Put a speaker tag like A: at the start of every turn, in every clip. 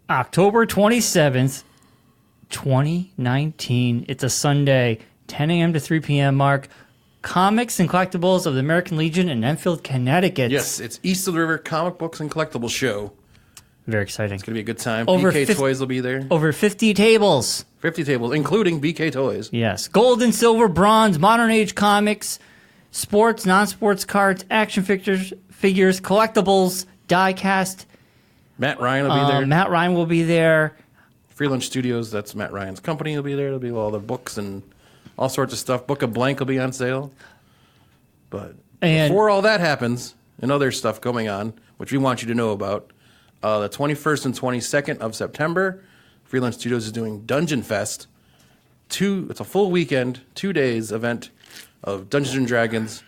A: October 27th, 2019. It's a Sunday, 10 a.m. to 3 p.m., Mark. Comics and Collectibles of the American Legion in Enfield, Connecticut.
B: Yes, it's East of the River Comic Books and Collectibles Show.
A: Very exciting.
B: It's going to be a good time. BK Toys will be there.
A: Over 50 tables.
B: 50 tables, including BK Toys.
A: Yes. Gold and silver, bronze, modern age comics, sports, non-sports cards, action figures, collectibles, die-cast.
B: Matt Ryan will be there.
A: Matt Ryan will be there.
B: Free Lunch Studios, that's Matt Ryan's company, will be there. There'll be all the books and all sorts of stuff. Book of Blank will be on sale. But before all that happens, and other stuff going on, which we want you to know about, the 21st and 22nd of September, Free Lunch Studios is doing Dungeon Fest. It's a full weekend, 2 days event of Dungeons and Dragons.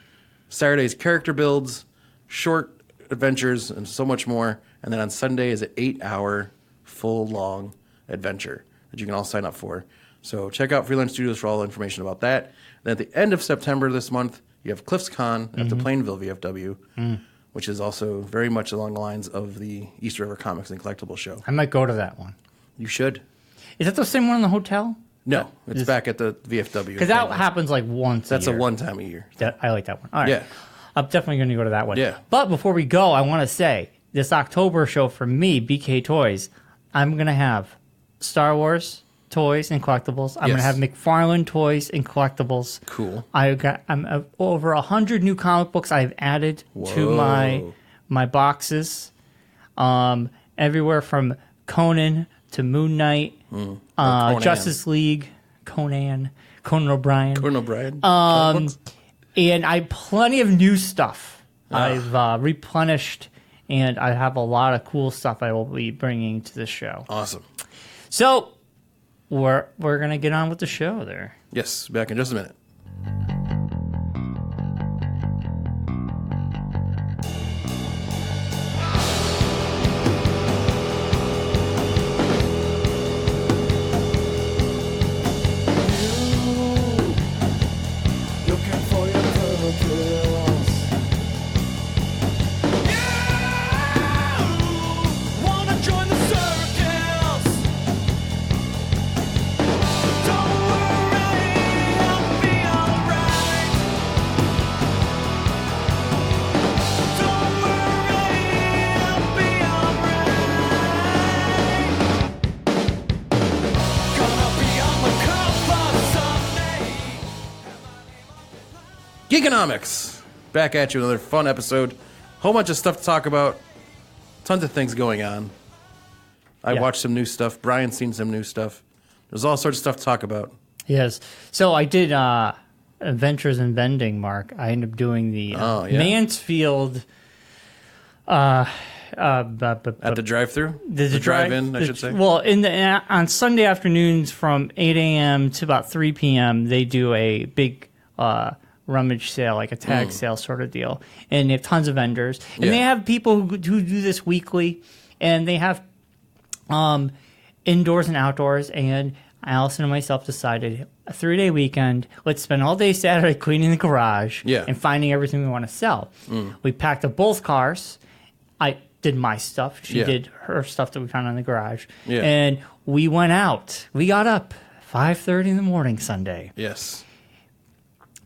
B: Saturday's character builds, short adventures, and so much more. And then on Sunday is an 8-hour, full-long adventure that you can all sign up for. So check out Free Lunch Studios for all the information about that. Then at the end of September this month, you have Cliffs Con at the Plainville VFW, which is also very much along the lines of the East River Comics and Collectibles Show.
A: I might go to that one.
B: You should.
A: Is that the same one in the hotel?
B: No, it's back at the VFW.
A: Because that happens like once
B: That's
A: a year.
B: a one-time a year.
A: I like that one. All right.
B: Yeah.
A: I'm definitely going to go to that one.
B: Yeah.
A: But before we go, I want to say, this October show for me, BK Toys, I'm going to have Star Wars toys and collectibles. I'm going to have McFarlane toys and collectibles.
B: Cool.
A: I'm over 100 new comic books I've added to my boxes. Everywhere from Conan to Moon Knight, Justice League, Conan O'Brien. And I have plenty of new stuff. I've replenished, and I have a lot of cool stuff I will be bringing to the show.
B: Awesome.
A: So we're going to get on with the show there.
B: Yes, back in just a minute. Geekonomics. Back at you, another fun episode. Whole bunch of stuff to talk about. Tons of things going on. I watched some new stuff. Brian's seen some new stuff. There's all sorts of stuff to talk about.
A: Yes. So I did Adventures in Vending, Mark. I ended up doing the Mansfield... at
B: the drive-through?
A: The
B: drive-in, I should say.
A: Well, on Sunday afternoons from 8 a.m. to about 3 p.m., they do a big... rummage sale, like a tag sale sort of deal. And they have tons of vendors. And they have people who do this weekly. And they have indoors and outdoors. And Allison and myself decided a 3-day weekend, let's spend all day Saturday cleaning the garage and finding everything we want to sell. We packed up both cars. I did my stuff. She did her stuff that we found in the garage. And we went out. We got up 5:30 in the morning Sunday.
B: Yes.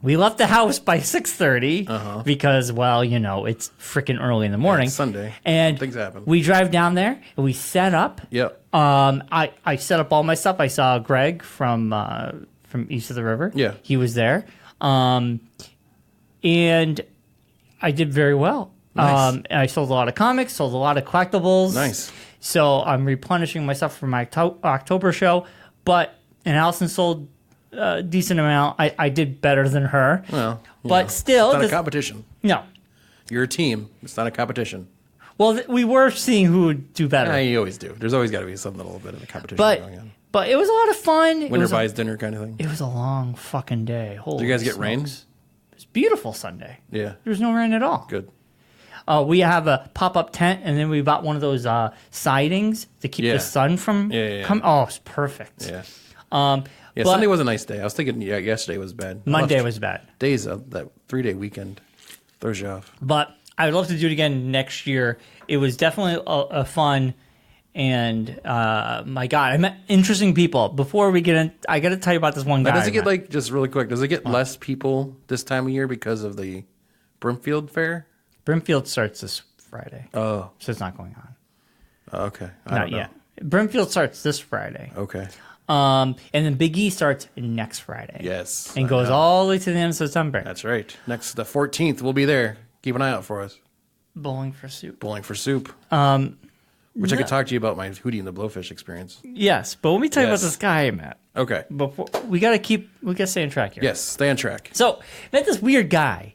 A: We left the house by 6:30 because, well, you know, it's freaking early in the morning.
B: It's Sunday.
A: And
B: things happen.
A: We drive down there and we set up.
B: Yep.
A: I set up all my stuff. I saw Greg from East of the River.
B: Yeah.
A: He was there. And I did very well.
B: Nice.
A: I sold a lot of comics, sold a lot of collectibles.
B: Nice.
A: So I'm replenishing my stuff for my October show. And Allison sold a decent amount. I did better than her.
B: Well,
A: but still,
B: it's not a competition.
A: No,
B: you're a team. It's not a competition.
A: Well, we were seeing who would do better.
B: Yeah, you always do. There's always got to be some little bit of a competition going on.
A: But it was a lot of fun.
B: Winner buys dinner kind of thing.
A: It was a long fucking day. Holy
B: Did you guys get rain?
A: It was beautiful Sunday.
B: Yeah.
A: There was no rain at all.
B: Good.
A: We have a pop-up tent, and then we bought one of those sidings to keep the sun from coming. Oh, it's perfect.
B: Yeah.
A: But
B: Sunday was a nice day. I was thinking yesterday was bad.
A: Monday was bad.
B: Days of that 3-day weekend throws you off.
A: But I would love to do it again next year. It was definitely a fun, And my God, I met interesting people. Before we get in, I got to tell you about this one guy.
B: Does it get just really quick? Does it get less people this time of year because of the Brimfield Fair?
A: Brimfield starts this Friday.
B: Oh,
A: so it's not going on.
B: Okay,
A: not yet. Brimfield starts this Friday.
B: Okay.
A: And then Big E starts next Friday.
B: Yes,
A: and goes all the way to the end of September.
B: That's right. The 14th, we'll be there. Keep an eye out for us.
A: Bowling for soup.
B: Bowling for soup. Which I could talk to you about my Hootie and the Blowfish experience.
A: Yes, but let me tell you about this guy I met.
B: Okay.
A: Before we gotta stay on track here.
B: Yes, stay on track.
A: So I met this weird guy.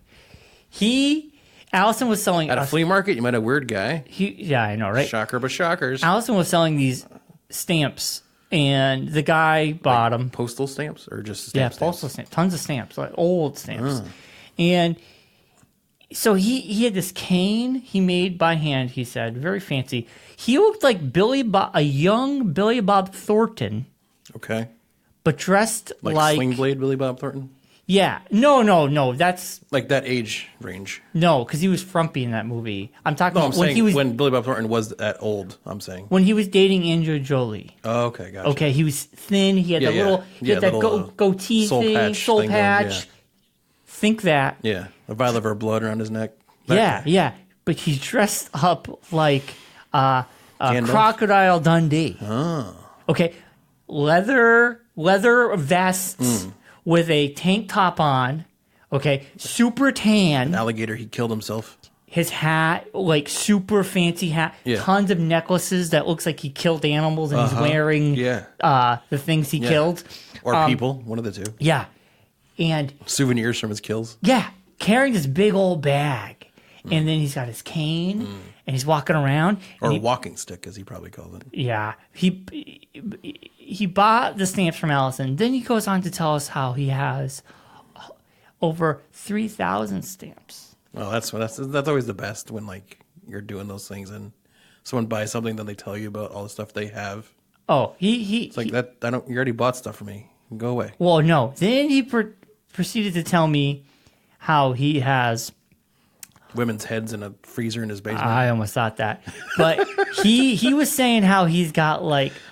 A: Allison was selling
B: at a flea market. You met a weird guy.
A: Yeah, I know, right?
B: Shocker, but shockers.
A: Allison was selling these stamps, and the guy bought them.
B: Postal stamps or just
A: postal stamps, tons of stamps, like old stamps, and. So he had this cane he made by hand, he said, very fancy. He looked like a young Billy Bob Thornton.
B: Okay.
A: But dressed like
B: Sling Blade Billy Bob Thornton?
A: Yeah. No. That's...
B: Like that age range.
A: No, because he was frumpy in that movie. I'm talking about
B: when Billy Bob Thornton was that old, I'm saying.
A: When he was dating Angelina Jolie.
B: Oh, okay, gotcha.
A: Okay, he was thin. He had that goatee thing, soul patch. Think that.
B: Yeah, a vial of her blood around his neck.
A: Yeah. But he's dressed up like Crocodile Dundee.
B: Oh.
A: Okay, leather vests with a tank top on. Okay, super tan.
B: An alligator, he killed himself.
A: His hat, like super fancy hat.
B: Yeah.
A: Tons of necklaces that looks like he killed animals and he's wearing the things he killed.
B: Or people, one of the two.
A: Yeah. And
B: souvenirs from his kills.
A: Yeah, carrying this big old bag, and then he's got his cane, and he's walking around,
B: or walking stick, as he probably called it.
A: Yeah, he bought the stamps from Allison. Then he goes on to tell us how he has over 3,000 stamps.
B: Well, that's always the best when you're doing those things and someone buys something, then they tell you about all the stuff they have.
A: Oh, it's
B: like that. You already bought stuff for me. Go away.
A: Well, no. Then he proceeded to tell me how he has
B: women's heads in a freezer in his basement.
A: I almost thought that, but he was saying how he's got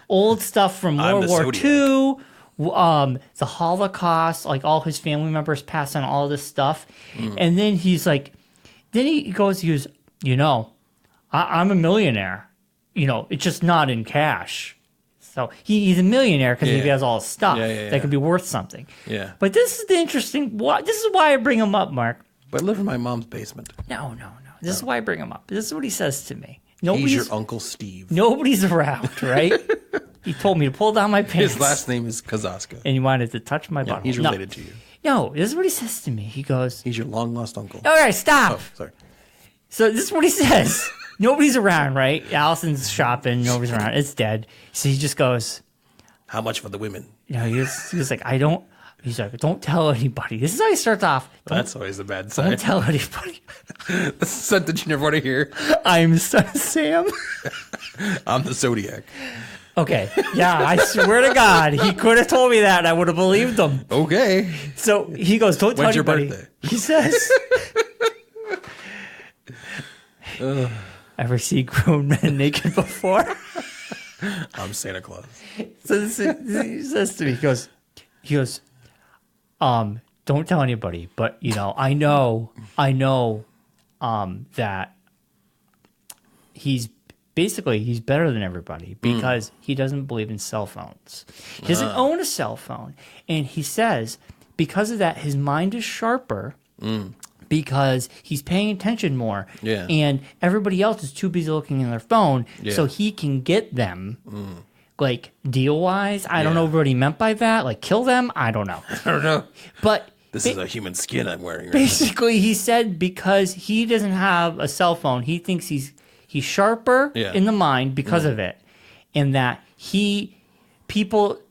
A: old stuff from World War II, the Holocaust, all his family members passed on all this stuff, and then he goes, I'm a millionaire, it's just not in cash. So he's a millionaire because he has all his stuff that could be worth something.
B: Yeah.
A: But this is the interesting. This is why I bring him up, Mark.
B: But I live in my mom's basement.
A: No. This is why I bring him up. This is what he says to me.
B: He's your Uncle Steve.
A: Nobody's around, right? He told me to pull down my pants.
B: His last name is Kazaska.
A: And he wanted to touch my butthole.
B: He's related to you.
A: No, this is what he says to me. He goes...
B: He's your long-lost uncle.
A: All right, stop.
B: Oh, sorry.
A: So this is what he says. Nobody's around, right? Allison's shopping. Nobody's around. It's dead. So he just goes...
B: How much for the women?
A: He was like, he's like, don't tell anybody. This is how he starts off.
B: That's always the bad side.
A: Don't tell anybody.
B: That's a sentence you never want to hear.
A: I'm Sam.
B: I'm the Zodiac.
A: Okay. Yeah, I swear to God, he could have told me that and I would have believed him.
B: Okay.
A: So he goes, don't tell anybody.
B: When's your birthday?
A: He says, ever see grown men naked before?
B: I'm Santa Claus.
A: So he says to me, he goes, don't tell anybody, but I know that he's better than everybody because he doesn't believe in cell phones. He doesn't own a cell phone. And he says because of that, his mind is sharper because he's paying attention more.
B: Yeah.
A: And everybody else is too busy looking in their phone, so he can get them. Deal-wise, I don't know what he meant by that. Kill them? I don't know.
B: I don't know.
A: But
B: this is a human skin I'm wearing right
A: basically, he said because he doesn't have a cell phone, he thinks he's sharper in the mind because of it. And that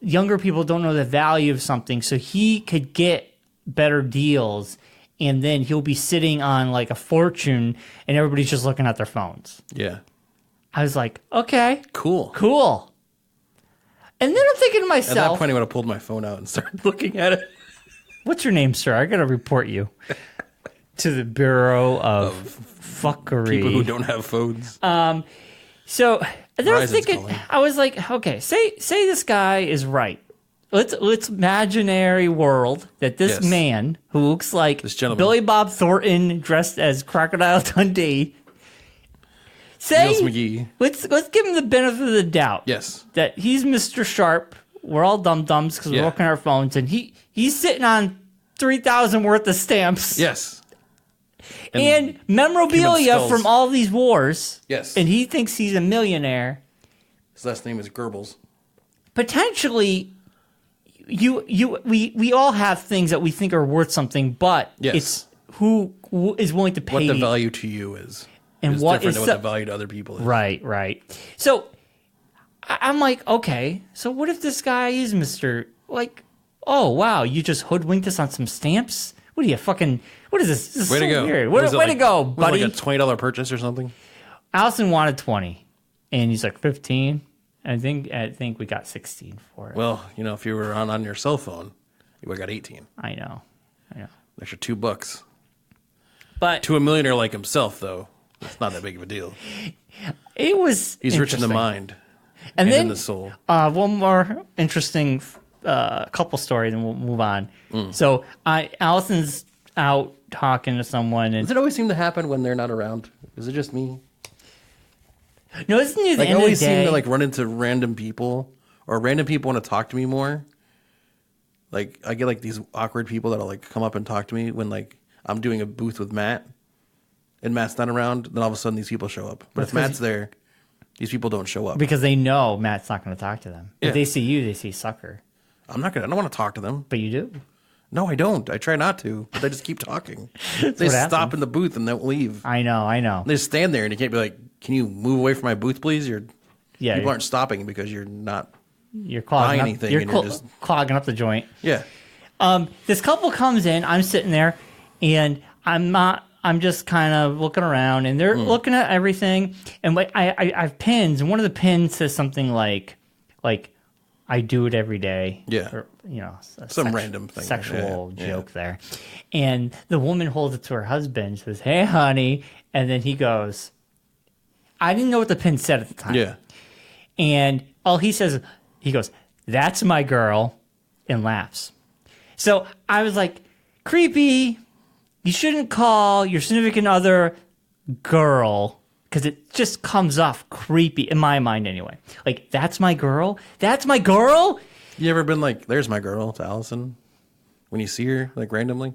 A: younger people don't know the value of something, so he could get better deals, and then he'll be sitting on a fortune, and everybody's just looking at their phones.
B: Yeah.
A: I was like, okay.
B: Cool.
A: And then I'm thinking to myself...
B: At that point, I would have pulled my phone out and started looking at it.
A: What's your name, sir? I got to report you to the Bureau of Fuckery.
B: People who don't have phones.
A: So And then I was thinking, I was like, okay, say this guy is right. Let's imaginary world that this man who looks like Billy Bob Thornton dressed as Crocodile Dundee. Let's give him the benefit of the doubt.
B: Yes.
A: That he's Mr. Sharp. We're all dum-dums because we're looking at our phones, and he's sitting on 3,000 worth of stamps.
B: Yes.
A: And memorabilia from all these wars.
B: Yes.
A: And he thinks he's a millionaire.
B: His last name is Goebbels.
A: Potentially, we all have things that we think are worth something, but it's who is willing to pay.
B: What the value to you is.
A: And what
B: different than what the value to other people is.
A: Right. So I'm like, okay, so what if this guy is Mr. Like, oh, wow, you just hoodwinked us on some stamps? What are you fucking, what is this? This is
B: way
A: so
B: to go.
A: Weird. Way to go, buddy.
B: Was it like a $20 purchase or something?
A: Allison wanted 20, and he's like 15. I think we got 16 for it.
B: Well, if you were on your cell phone, you would have got 18.
A: I know.
B: Extra $2.
A: But
B: to a millionaire like himself, though, it's not that big of a deal.
A: It was
B: He's rich in the mind and
A: then,
B: in the soul.
A: One more interesting couple story, then we'll move on. So Allison's out talking to someone. And
B: does it always seem to happen when they're not around? Is it just me?
A: No, isn't it the
B: end of the day? I always seem to run into random people, or random people want to talk to me more. Like I get these awkward people that'll come up and talk to me when I'm doing a booth with Matt, and Matt's not around. Then all of a sudden these people show up. But if Matt's there, these people don't show up
A: because they know Matt's not going to talk to them. Yeah. If they see you, they see sucker.
B: I don't want to talk to them.
A: But you do.
B: No, I don't. I try not to, but they just keep talking. They stop in the booth and don't leave.
A: I know.
B: They just stand there and you can't be like, "Can you move away from my booth, please?" People aren't stopping because you're not
A: clogging
B: buying anything.
A: You're clogging up the joint.
B: Yeah.
A: This couple comes in. I'm sitting there, and I'm just kind of looking around, and they're looking at everything. And I have pins, and one of the pins says something like I do it every day.
B: Yeah.
A: Or,
B: some random thing.
A: Sexual joke there. And the woman holds it to her husband, says, "Hey, honey." And then he goes, I didn't know what the pin said at the time.
B: Yeah.
A: And all he says, he goes, "That's my girl," and laughs. So I was like, creepy. You shouldn't call your significant other girl, because it just comes off creepy, in my mind anyway. That's my girl? That's my girl?
B: You ever been like, "There's my girl," to Allison when you see her, randomly?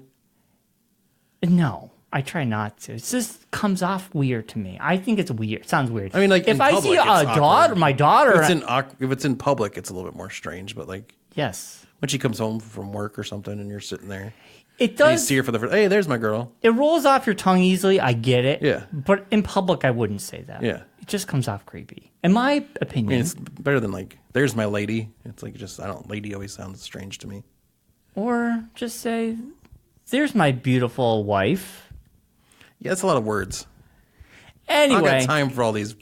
A: No, I try not to. It just comes off weird to me. I think it's weird. It sounds weird.
B: I mean,
A: if I see my daughter...
B: If it's in public, it's a little bit more strange, but
A: yes.
B: When she comes home from work or something and you're sitting there...
A: It does.
B: And you see her for the first. Hey, there's my girl.
A: It rolls off your tongue easily. I get it.
B: Yeah.
A: But in public, I wouldn't say that.
B: Yeah.
A: It just comes off creepy, in my opinion.
B: I mean, it's better than "There's my lady." It's lady always sounds strange to me.
A: Or just say, "There's my beautiful wife."
B: Yeah, that's a lot of words.
A: Anyway,
B: I don't got time for all these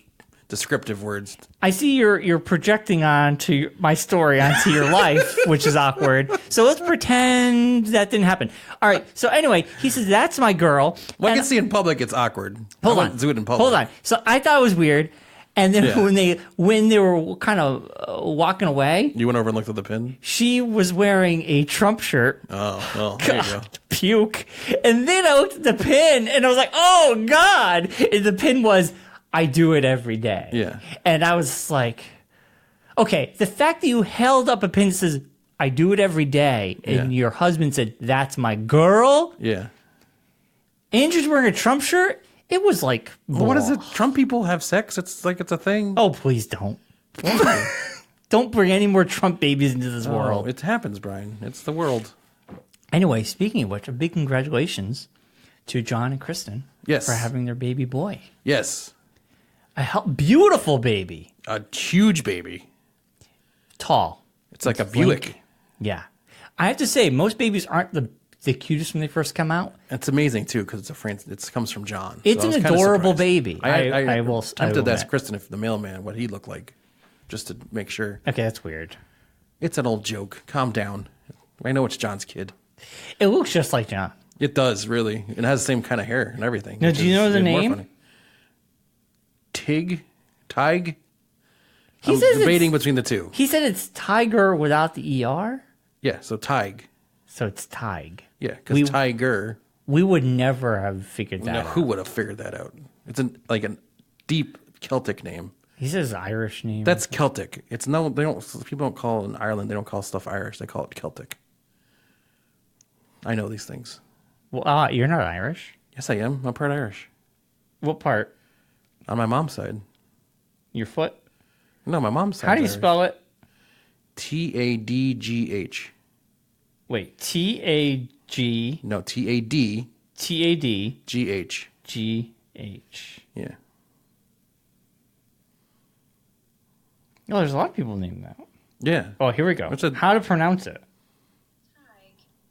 B: descriptive words.
A: I see you're projecting onto my story onto your life, which is awkward. So let's pretend that didn't happen. All right. So anyway, he says, "That's my girl."
B: Well, I can see in public it's awkward.
A: Hold on.
B: Do it in public.
A: Hold on. So I thought it was weird. And then when they were kind of walking away,
B: you went over and looked at the pin.
A: She was wearing a Trump shirt.
B: Oh, well, there you go.
A: Puke. And then I looked at the pin, and I was like, "Oh God!" And the pin was, "I do it every day."
B: Yeah.
A: And I was like, okay, the fact that you held up a pin that says, "I do it every day," and your husband said, "That's my girl."
B: Yeah.
A: Andrew's wearing a Trump shirt. It was like,
B: what is it? Trump people have sex? It's it's a thing.
A: Oh, please don't. Don't bring any more Trump babies into this world.
B: It happens, Brian. It's the world.
A: Anyway, speaking of which, a big congratulations to Jon and Kristen for having their baby boy.
B: Yes.
A: A beautiful baby.
B: A huge baby.
A: Tall.
B: It's like a Buick.
A: Yeah. I have to say, most babies aren't the cutest when they first come out.
B: It's amazing, too, because it comes from Jon.
A: It's an adorable baby.
B: I will tempted to ask Kristen if the mailman, what he looked like, just to make sure.
A: Okay, that's weird.
B: It's an old joke. Calm down. I know it's Jon's kid.
A: It looks just like Jon.
B: It does, really. It has the same kind of hair and everything.
A: Now, do you know the name?
B: Tighe? I'm debating between the two.
A: He said it's tiger without the ER?
B: Yeah, so Tighe.
A: So it's Tighe.
B: Yeah, because tiger.
A: We would never have figured that out.
B: Who would have figured that out? It's like a deep Celtic name.
A: He says Irish name.
B: That's Celtic. It's no, they don't. People don't call in Ireland. They don't call stuff Irish. They call it Celtic. I know these things.
A: Well, you're not Irish.
B: Yes, I am. I'm part Irish.
A: What part?
B: On my mom's side.
A: Your foot?
B: No, my mom's side.
A: How do you spell it?
B: Tadgh.
A: Wait, T-A-G.
B: No, T-A-D.
A: T-A-D.
B: G-H.
A: G-H.
B: Yeah.
A: Oh, there's a lot of people named that.
B: Yeah.
A: Oh, here we go. How to pronounce it?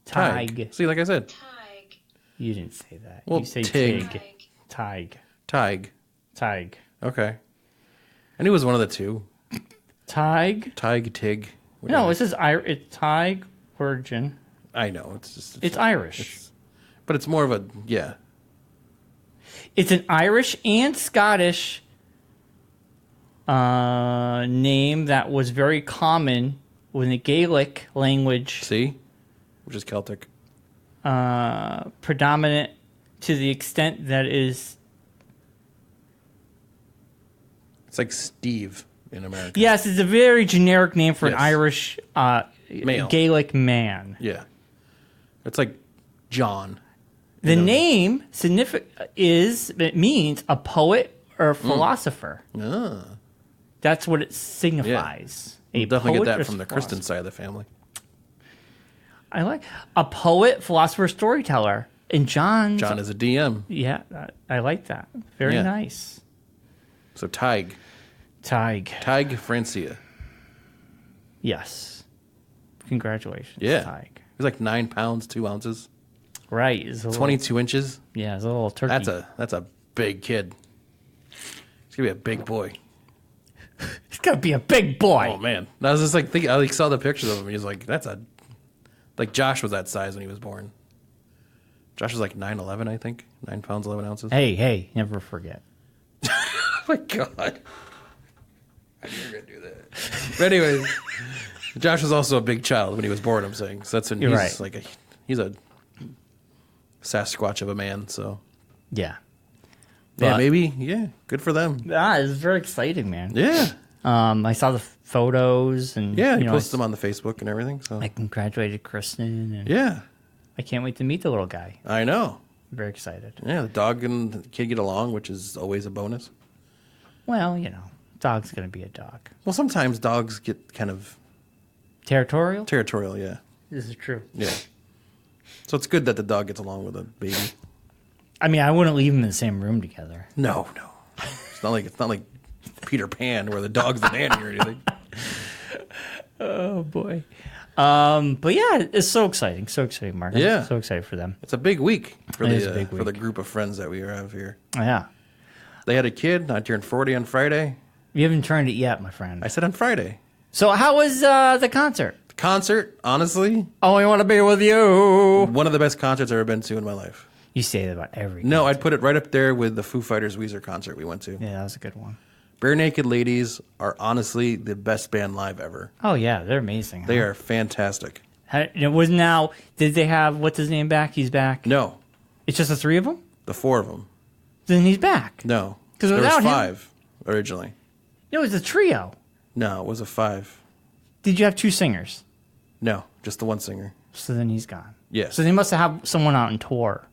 B: Tighe. See, like I said.
C: Tighe.
A: You didn't say that.
B: Well,
A: you say
B: Tighe.
A: Tighe.
B: Tighe. Okay. I knew it was one of the two.
A: Tighe.
B: Tighe.
A: No, it says it's Tighe origin.
B: I know. It's
A: Irish.
B: But it's more of a, yeah.
A: It's an Irish and Scottish name that was very common in the Gaelic language.
B: See? Which is Celtic.
A: Predominant to the extent that is...
B: It's like Steve in America.
A: Yes, it's a very generic name for an Irish
B: male.
A: Gaelic man.
B: Yeah. It's like John.
A: The name it means a poet or a philosopher. That's what it signifies.
B: Yeah. We'll definitely get that from the Kristen side of the family.
A: I like a poet, philosopher, storyteller. And John
B: is a DM.
A: Yeah, I like that. Very nice.
B: So Tighe Francia.
A: Yes. Congratulations,
B: Yeah.
A: Tighe.
B: He's like 9 pounds, 2 ounces.
A: Right.
B: 22 inches.
A: Yeah, it's a little turkey.
B: That's a big kid. He's gonna be a big boy.
A: He's gonna be a big boy.
B: Oh man. I was just like thinking, I saw the pictures of him. He's like, like Josh was that size when he was born. Josh was like 9'11", I think. 9 pounds, 11 ounces.
A: Hey, never forget.
B: Oh my God. I knew you were going to do that. But anyways, Josh was also a big child when he was born, I'm saying. So that's when
A: You're
B: he's
A: right.
B: He's a Sasquatch of a man, so.
A: Yeah.
B: Yeah, maybe. Yeah, good for them.
A: It's very exciting, man.
B: Yeah.
A: I saw the photos and
B: he posted them on the Facebook and everything. So
A: I congratulated Kristen. And
B: yeah.
A: I can't wait to meet the little guy.
B: I know.
A: I'm very excited.
B: Yeah, the dog and the kid get along, which is always a bonus.
A: Well, dog's going to be a dog.
B: Well, sometimes dogs get kind of...
A: Territorial?
B: Territorial, yeah.
A: This is true.
B: Yeah. So it's good that the dog gets along with a baby.
A: I mean, I wouldn't leave them in the same room together.
B: No. It's not like Peter Pan where the dog's the nanny or anything.
A: Oh, boy. But yeah, it's so exciting. So exciting, Mark.
B: Yeah.
A: I'm so excited for them.
B: It's a big week for
A: for
B: the group of friends that we have here.
A: Yeah.
B: They had a kid. I turned 40 on Friday.
A: You haven't turned it yet, my friend.
B: I said on Friday.
A: So how was the concert?
B: Concert, honestly.
A: Oh, I want to be with you.
B: One of the best concerts I've ever been to in my life.
A: You say that about every
B: No,
A: concert.
B: I'd put it right up there with the Foo Fighters Weezer concert we went to.
A: Yeah, that was a good one.
B: Bare Naked Ladies are honestly the best band live ever.
A: Oh, yeah, they're amazing.
B: They are fantastic.
A: It was now, did they have, what's his name back? He's back?
B: No.
A: It's just the three of them?
B: The four of them.
A: Then he's back.
B: No.
A: 'Cause
B: there was
A: without him-
B: 5 originally.
A: No, it was a trio.
B: No, it was a 5.
A: Did you have 2 singers?
B: No, just the one singer.
A: So then he's gone.
B: Yes.
A: So they must have had someone out on tour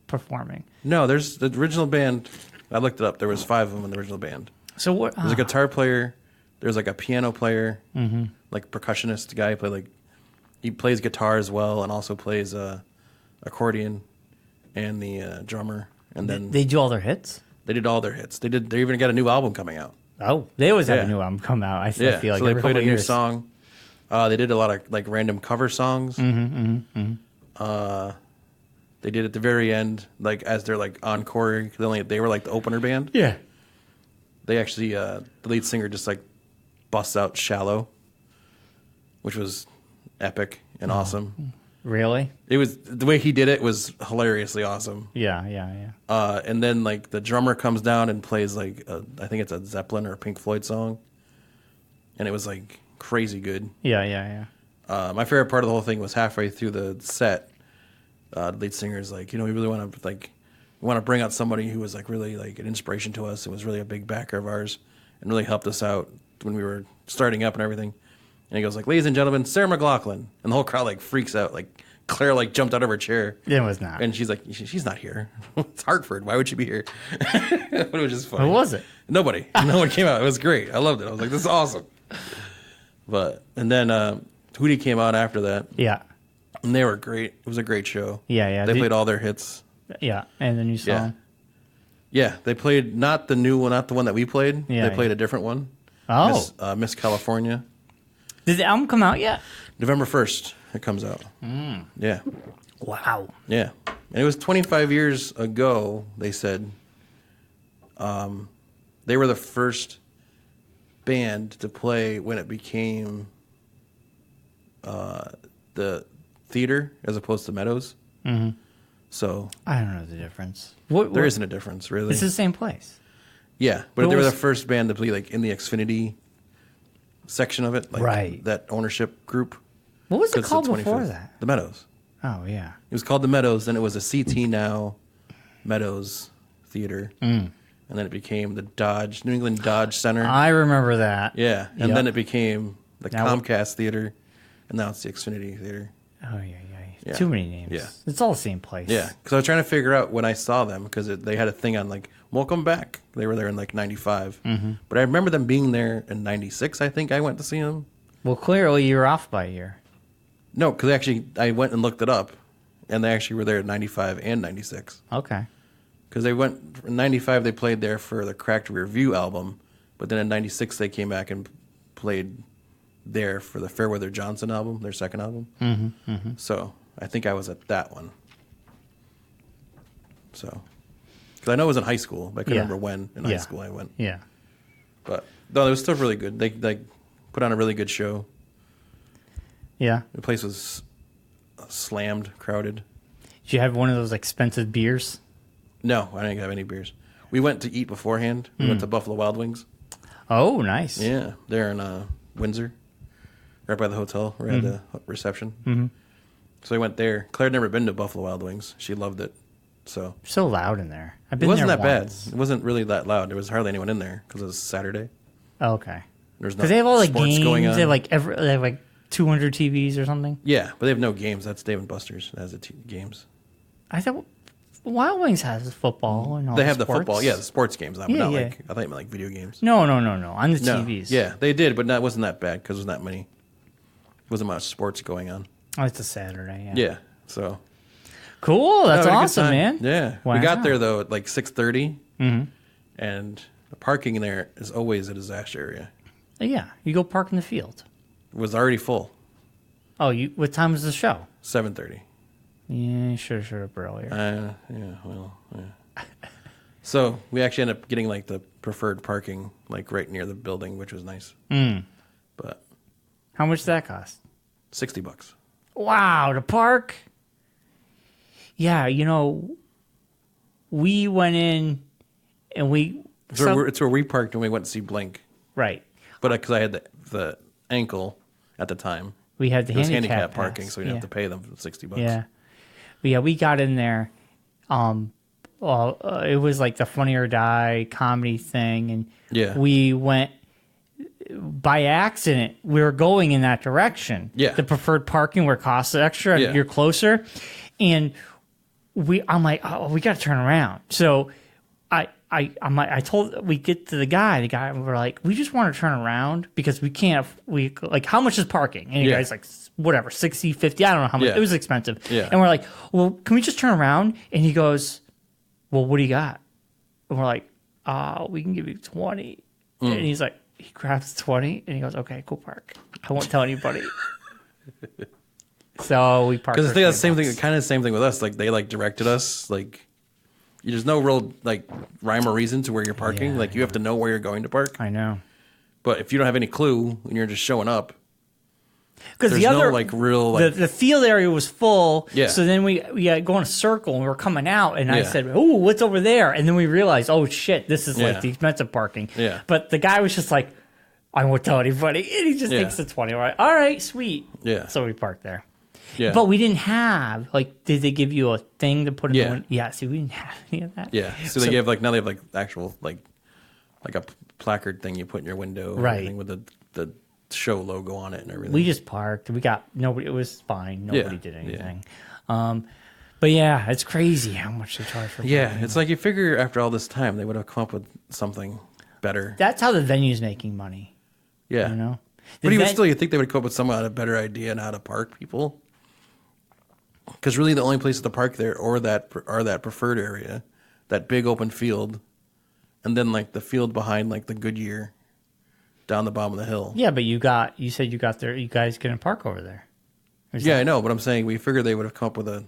A: performing.
B: No, there's the original band. I looked it up. There was 5 of them in the original band.
A: So what?
B: There's a guitar player. There's like a piano player, like percussionist guy. He plays guitar as well, and also plays accordion, and the drummer. And then
A: they do all their hits.
B: They did all their hits. They even got a new album coming out.
A: Oh, they always have a new album come out. I feel like
B: so they
A: every
B: played a
A: couple
B: new
A: years.
B: song. They did a lot of like random cover songs. They did at the very end, like as they're like encore. They were like the opener band.
A: Yeah.
B: They actually the lead singer just like busts out "Shallow," which was epic and awesome.
A: Really?
B: It was the way he did it was hilariously awesome.
A: Yeah.
B: And then like the drummer comes down and plays like I think it's a Zeppelin or a Pink Floyd song. and it was like crazy good.
A: Yeah.
B: My favorite part of the whole thing was halfway through the set. The lead singer is like, we really want to bring out somebody who was like really like an inspiration to us. It was really a big backer of ours and really helped us out when we were starting up and everything. And he goes like, ladies and gentlemen, Sarah McLachlan. And the whole crowd like freaks out. Like Claire like jumped out of her chair.
A: It was not.
B: And she's like, she's not here. It's Hartford. Why would she be here? But it was just funny.
A: Who was it?
B: Nobody. No one came out. It was great. I loved it. I was like, this is awesome. And then Hootie came out after that.
A: Yeah.
B: And they were great. It was a great show.
A: Yeah.
B: They played all their hits.
A: Yeah. And the new song.
B: Yeah. They played not the new one, not the one that we played.
A: Yeah,
B: they played a different one.
A: Oh.
B: Miss California.
A: Did the album come out yet?
B: November 1st, it comes out. Yeah.
A: Wow.
B: Yeah. And it was 25 years ago, they said. They were the first band to play when it became the theater as opposed to Meadows. Mm-hmm. So
A: I don't know the difference.
B: There isn't a difference, really.
A: It's the same place.
B: Yeah, but they were the first band to play like in the Xfinity section of it, like
A: right.
B: that ownership group.
A: What was it called before that?
B: The Meadows.
A: Oh, yeah.
B: It was called the Meadows, then it was a CT Now Meadows Theater. And then it became the New England Dodge Center.
A: I remember that.
B: Yeah, and then it became the Comcast Theater, and now it's the Xfinity Theater.
A: Oh, yeah. Too many names.
B: Yeah.
A: It's all the same place.
B: Yeah, because I was trying to figure out when I saw them, because they had a thing on like, welcome back. They were there in like 95. Mm-hmm. But I remember them being there in 96, I think I went to see them.
A: Well, clearly you were off by a year.
B: No, because actually I went and looked it up, and they actually were there in 95 and 96.
A: Okay.
B: Because they went, in 95 they played there for the Cracked Rear View album, but then in 96 they came back and played there for the Fairweather Johnson album, their second album. Mm-hmm, mm-hmm. So I think I was at that one. So, because I know it was in high school, but I couldn't remember when in high school I went.
A: Yeah.
B: But no, it was still really good. They put on a really good show.
A: Yeah.
B: The place was slammed, crowded.
A: Did you have one of those expensive beers?
B: No, I didn't have any beers. We went to eat beforehand. We went to Buffalo Wild Wings.
A: Oh, nice.
B: Yeah, they're in Windsor, right by the hotel, right at the reception. Mm-hmm. So we went there. Claire had never been to Buffalo Wild Wings. She loved it. So
A: loud in there. I've been
B: it wasn't
A: there
B: that
A: once.
B: bad. It wasn't really that loud. There was hardly anyone in there because it was Saturday.
A: Oh, okay.
B: There's
A: because they have all the
B: sports
A: games.
B: Going on.
A: They have like 200 TVs or something.
B: Yeah, but they have no games. That's Dave and Buster's that has the games.
A: I thought Wild Wings has football and all.
B: They have
A: sports.
B: the football. Yeah, the sports games. Not
A: yeah.
B: like I thought you meant like video games.
A: No. On the TVs.
B: Yeah, they did, but that wasn't that bad because there wasn't that many. Wasn't much sports going on.
A: Oh, it's a Saturday. Yeah.
B: Yeah. So.
A: Cool. That's awesome, man.
B: Yeah.
A: Wow.
B: We got there though at like 6:30, and the parking there is always a disaster area.
A: Yeah, you go park in the field.
B: It was already full.
A: Oh, what time was the show?
B: 7:30.
A: Yeah, you should have showed up earlier.
B: Yeah. So we actually ended up getting like the preferred parking, like right near the building, which was nice. But
A: how much did that cost?
B: $60.
A: Wow, to park. Yeah, we went in and
B: it's where we parked when we went to see Blink.
A: Right.
B: But because I had the ankle at the time,
A: we had the
B: handicap
A: pass.
B: parking, so we didn't have to pay them $60.
A: Yeah. But yeah, we got in there. It was like the Funny or Die comedy thing, and we went by accident. We were going in that direction. Yeah. The preferred parking where it costs extra, and you're closer, and I'm like, oh, we got to turn around. So I told, we get to the guy, we're like, we just want to turn around because we can't, how much is parking? And the guy's like, whatever, 60, 50, I don't know how much, it was expensive. Yeah. And we're like, well, can we just turn around? And he goes, well, what do you got? And we're like, we can give you 20. And he's like, he grabs 20 and he goes, okay, go park. I won't tell anybody. So we parked.
B: Because the same thing, kind of the same thing with us. Like they directed us, there's no real rhyme or reason to where you're parking. You have to know where you're going to park.
A: I know.
B: But if you don't have any clue and you're just showing up,
A: because the other the field area was full. Yeah. So then we go in a circle and we were coming out, and I said, "Oh, what's over there?" And then we realized, "Oh shit, this is the expensive parking." Yeah. But the guy was just like, I won't tell anybody. And he just thinks it's funny. All right, sweet.
B: Yeah.
A: So we parked there.
B: Yeah.
A: But we didn't have, did they give you a thing to put in the window? Yeah, see, we didn't have any of that.
B: Yeah. So they have, now they have, actual, like a placard thing you put in your window.
A: Right.
B: With the show logo on it and everything.
A: We just parked. We got nobody. It was fine. Nobody did anything. But yeah, it's crazy how much they charge for.
B: Yeah, parking. It's like you figure after all this time they would have come up with something better.
A: That's how the venue's making money.
B: Yeah,
A: you know.
B: But even still, you think they would come up with some a better idea on how to park people? Because really, the only places to park there are that preferred area, that big open field, and then the field behind the Goodyear, down the bottom of the hill.
A: Yeah, but you said you got there. You guys couldn't park over there.
B: Yeah, I know, but I'm saying we figured they would have come up with a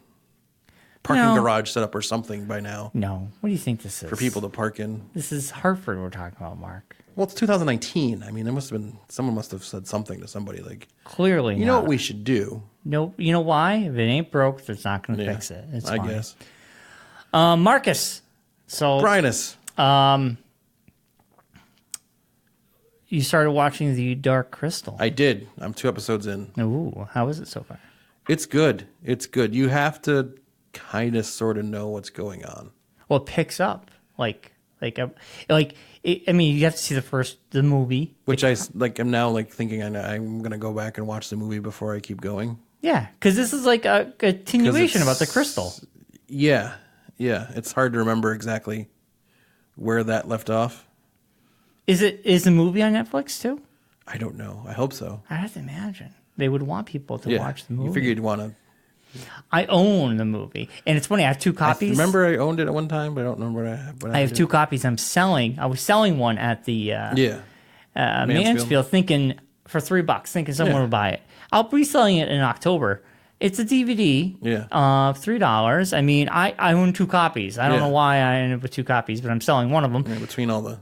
B: parking garage set up or something by now.
A: No, what do you think this is?
B: For people to park in.
A: This is Hartford we're talking about, Mark.
B: Well, it's 2019. I mean, someone must have said something to somebody
A: Clearly,
B: you know what we should do.
A: No, you know why? If it ain't broke, it's not going to fix it. It's fine.
B: I guess.
A: Marcus. So
B: Brynus.
A: You started watching The Dark Crystal.
B: I did. I'm 2 episodes in.
A: Ooh, how is it so far?
B: It's good. It's good. You have to kind of sort of know what's going on.
A: Well, it picks up. I mean, you have to see the movie.
B: Which I'm now thinking I'm going to go back and watch the movie before I keep going.
A: Yeah, because this is a continuation about the crystal.
B: Yeah, yeah. It's hard to remember exactly where that left off.
A: Is the movie on Netflix too?
B: I don't know. I hope so.
A: I have to imagine they would want people to watch the movie.
B: You figured you'd want to.
A: I own the movie, and it's funny. I have 2 copies.
B: Remember, I owned it at one time, but I don't remember what I
A: have 2 copies. I'm selling. I was selling one at the Mansfield, thinking for $3, thinking someone would buy it. I'll be selling it in October. It's a DVD. Yeah. $3. I mean, I own 2 copies. I don't know why I ended up with 2 copies, but I'm selling one of them.
B: Yeah, between all the.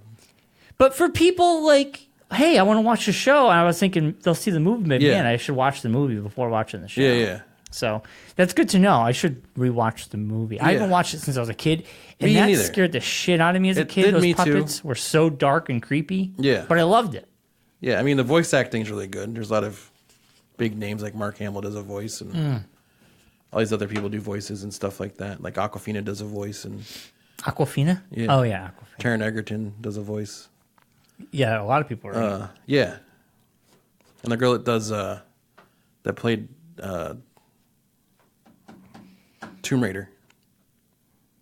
A: But for people hey, I want to watch the show. I was thinking they'll see the movie. Maybe, man, I should watch the movie before watching the show.
B: Yeah, yeah.
A: So that's good to know. I should rewatch the movie. I haven't watched it since I was a kid, and that scared the shit out of me as a kid. Those puppets were so dark and creepy.
B: Yeah,
A: but I loved it.
B: Yeah, I mean the voice acting is really good. There's a lot of big names like Mark Hamill does a voice, and all these other people do voices and stuff like that. Like Awkwafina does a voice, and
A: Awkwafina.
B: Yeah.
A: Oh yeah, Awkwafina.
B: Taron Egerton does a voice.
A: Yeah, a lot of people are.
B: Yeah, and the girl that does that played. Tomb Raider.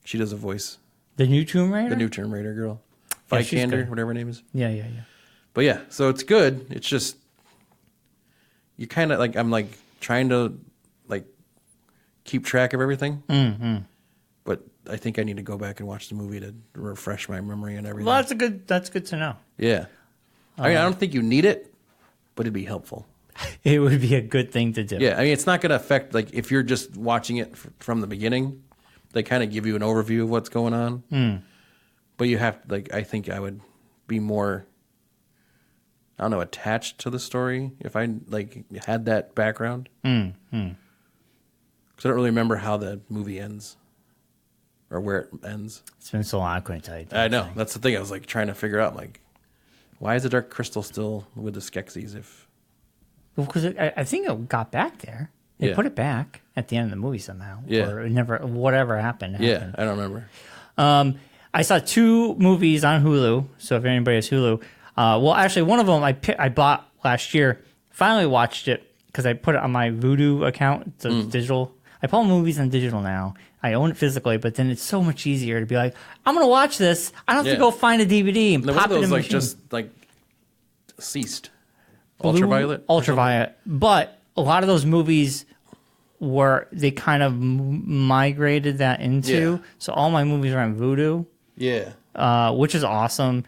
B: She does a voice.
A: The new Tomb Raider?
B: The new Tomb Raider girl. Vikander, whatever her name is.
A: Yeah.
B: But yeah, so it's good. It's just, you kind of I'm trying to keep track of everything. Mm-hmm. But I think I need to go back and watch the movie to refresh my memory and everything.
A: Well, that's good to know.
B: Yeah. I mean, I don't think you need it, but it'd be helpful.
A: It would be a good thing to do.
B: Yeah, I mean, it's not going to affect, if you're just watching it from the beginning, they kind of give you an overview of what's going on. But you have, I think I would be more, I don't know, attached to the story if I, had that background. Because I don't really remember how the movie ends or where it ends.
A: It's been so long, I couldn't tell you.
B: I know. That's the thing. I was, trying to figure out, why is the Dark Crystal still with the Skeksis if...
A: Well, because I think it got back there. They put it back at the end of the movie somehow.
B: Yeah.
A: Or whatever happened.
B: Yeah, I don't remember.
A: I saw 2 movies on Hulu. So if anybody has Hulu. Well, actually, one of them I bought last year. Finally watched it because I put it on my Vudu account. It's digital. I put all movies on digital now. I own it physically, but then it's so much easier to be like, I'm going to watch this. I don't have to go find a DVD and pop it in the machine.
B: Just ceased. Ultraviolet?
A: Ultraviolet. But a lot of those movies they kind of migrated that into. Yeah. So all my movies are on Vudu.
B: Yeah.
A: Which is awesome.